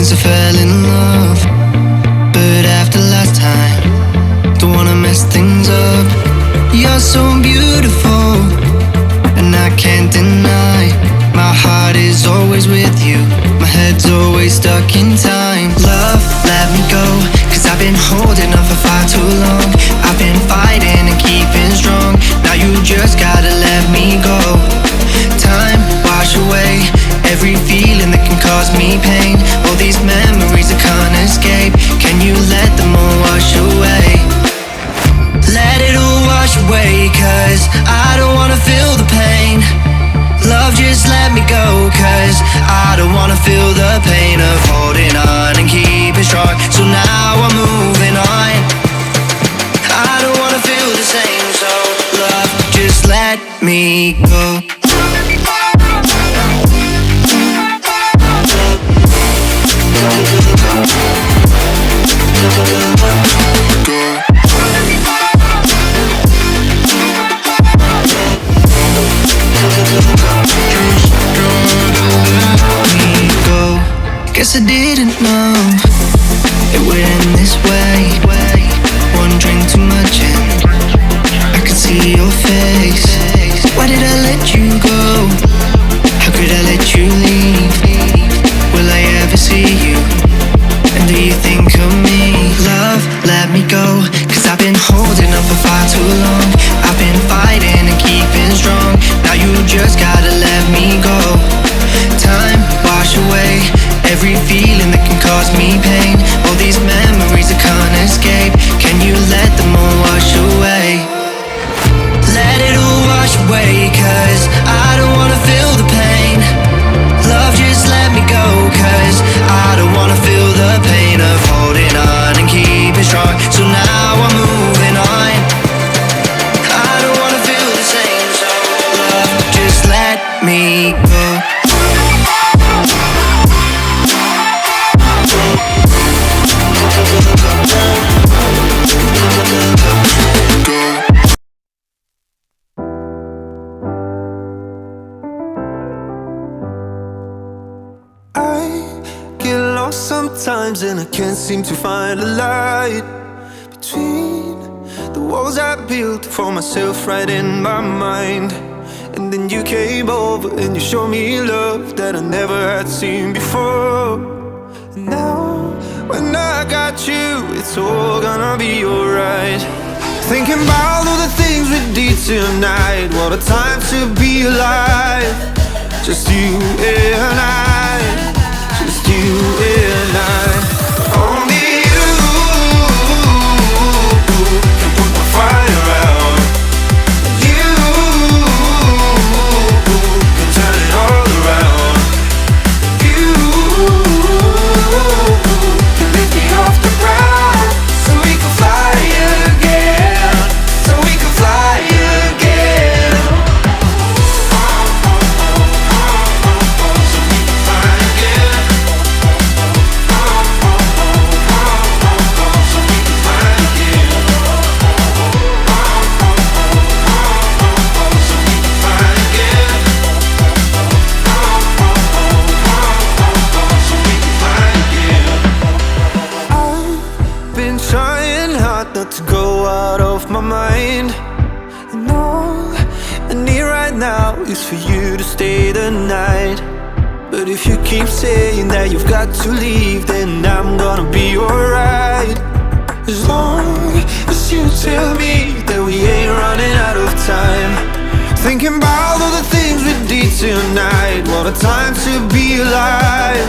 since I fell in love. But after last time, don't wanna mess things up. You're so beautiful, and I can't deny. My heart is always with you, my head's always stuck in time. Love, let me go, cause I've been holding on for far too long. I've been fighting and keeping strong, now you just gotta let me go. Time, wash away every feeling that can cause me pain. All these memories I can't escape, can you let them all wash away? Let it all wash away, cause I don't wanna feel the pain. Love, just let me go, cause I don't wanna feel the pain of holding on and keeping strong. So now I'm moving on, I don't wanna feel the same. So love, just let me go. Guess I didn't know it would end this way. One drink too much and I could see your face. Why did I let you go? How could I let you leave? Will I ever see you? And do you think of me? Love, let me go, cause I've been holding on for far too long. I've been fighting and keeping strong, now you just gotta let me go. Time, wash away every feeling that can cause me pain. All these memories I can't escape, can you let them all wash away? Let it all wash away, cause I don't wanna feel the pain. Love, just let me go, cause I don't wanna feel the pain of holding on and keeping strong. So now I'm moving on, I don't wanna feel the same. So love, just let me go. Sometimes and I can't seem to find a light between the walls I built for myself right in my mind. And then you came over and you showed me love that I never had seen before. And now when I got you, it's all gonna be alright. Thinking about all the things we did tonight, what a time to be alive. Just you and I, just you and I. Only you can put the fire out. You can turn it all around. You can lift me off the ground, so we can fly again, so we can fly again. Not to go out of my mind. And all I need right now is for you to stay the night. But if you keep saying that you've got to leave, then I'm gonna be alright. As long as you tell me that we ain't running out of time. Thinking about all the things we did tonight, what a time to be alive.